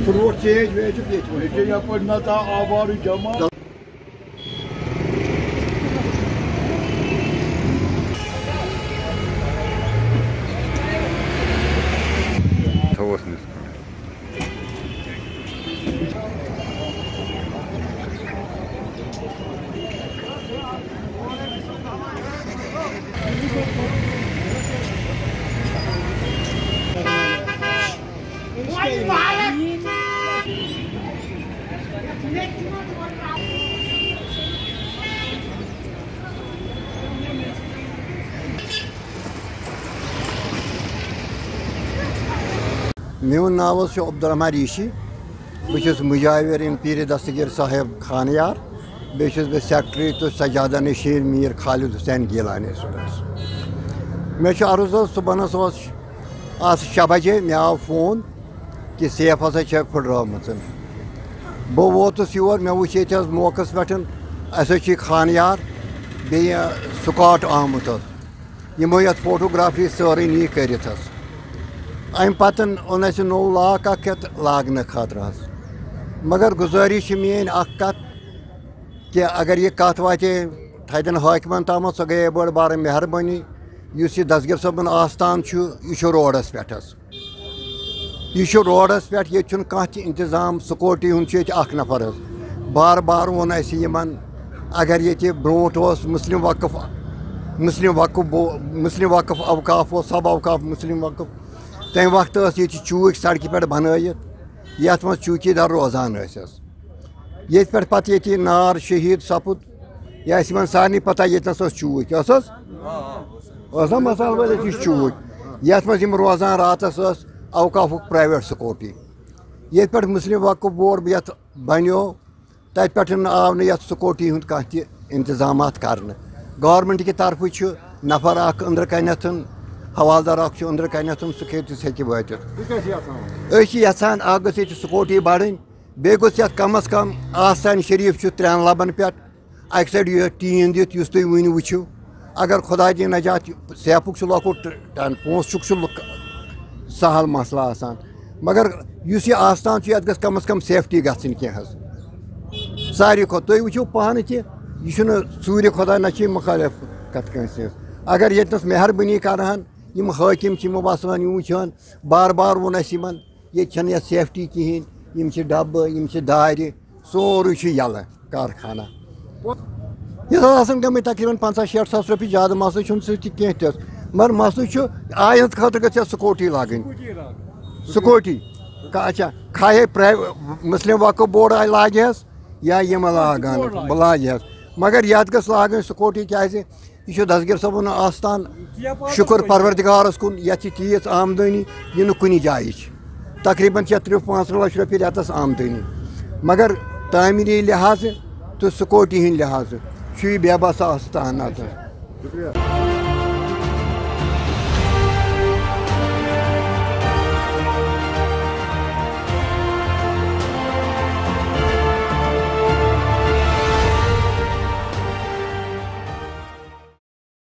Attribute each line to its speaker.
Speaker 1: road change veg یپر نتا آوار جمع میون ناو عبدالرحمان ریشی بہت مجاور پیر دستگیر صاحب خانیار بیس بہ سیکٹری تو سجادہ نشین میر خالد حسین گیلانی مے عرض صبح آج 6 بجے مے آو فون کہ سیف ہسا پھٹرٲومٕژ بہٕ ووتُس یور مے وٕچھ ییٚتہِ حظ موقعس پٮ۪ٹھ اَسہِ حظ چھِ خانیار بیٚیہِ سُکاٹ آمُت حظ یِمو یَتھ فوٹوگرافی سٲرٕے نی کٔرِتھ حظ امہِ پتہٕ اوٚن اَسہِ نوٚو لاک اکھ یَتھ لاگنہٕ خٲطرٕ حظ مگر گُزٲرِش چھِ میٛٲنۍ اکھ کتھ کہ اگر یہِ کتھ واتہِ تھدٮ۪ن حٲکمن تامَتھ سۄ گٔیے بٔڑ بارٕ مہربٲنی یُس یہِ دستگیر صٲبُن آستان چھُ یہِ چھُ روڈس پٮ۪ٹھ حظ یہ روڈس پہ یہ کھانا تہ انتظام سکوٹی ہند یہ اخ نفر حظ بار بار وون اس اگر یہ بروٹ مسلم وقف اوقاف سب اوقاف مسلم وقف تمہ وقت یہ چوک سڑکہ پہ بنائت یت مز چوکی دار روزان یہ پتہ یہ نار شہید سپد یہ سارے پتہ یہ چوک مسال ول چوک یت مز روزان راتس اوقاف پرائیویٹ سکوٹی یہ پہ مسلم وقف بورڈ یت بنو تت پہ آو نت سکوٹی ہند کھانا تہ انتظامات کرنے گورنمنٹ کی طرف نفر اخ اندر کنیتھ حوالدار اخ اندر کنیتھ سہ کھیتس ہیکہ واتت یژھان اخ گژھِ ییٚتہِ سکوٹی بڑھن بیٚیہِ گوٚژھ یتھ کم از کم آستان شریف چھُ 3 لبن پہ اکہ سایڈ یہ ٹیٖن دِتھ یُس تُہۍ وٕنہِ وٕچھِو اگر خدا دی نجات سیفُک چھُ لۄکُٹ پونٛسہٕ چھُ سہل مسئلہ آسان مگر اس یہ آستان یہ گھس کم از کم سیفٹی گھن کی ساری کھت تھی وچو پانہ تہ یہ ژوٗرِ خدا نہ مخالف کت کنس اگر یتنس مہربٲنی کرہن یم حٲکم یِمو باسان یم وٕچھان بار بار ووٚن اسہِ یمن ییٚتہِ چھنہٕ یتھ سیفٹی کہیٖنۍ یم ڈبہٕ یم دارِ سورُے یلہٕ کارخانہ یہ آسان گٔمٕتۍ تقریباً 50-60 ساس رۄپیہِ زیادٕ مسلہٕ چھُنہٕ سُہ تہِ کینٛہہ تہِ مگر مسلہٕ آیند خاطر گژھِ سکوٹی لاگٕنۍ سکوٹی اچھا کھاہے مسلم وقف بورڈ لاگہِ حظ یا یم لاگان بہٕ لاگہِ حظ مگر یتھ گژھِ لاگٕنۍ سکوٹی کیازِ یہ چھُ دستگیر صٲبُن آستان شکر پروردگارس کُن یتھ چھِ تیٖژ آمدٲنی یہِ نہٕ کُنہِ جایہِ چھِ تقریباً 30-35 لچھ رۄپیہِ رٮ۪تس آمدٲنی مگر تعمیٖری لحاظہٕ تہٕ سکوٹی ہٕنٛدۍ لحاظہٕ چھُ یہِ بے بس آستان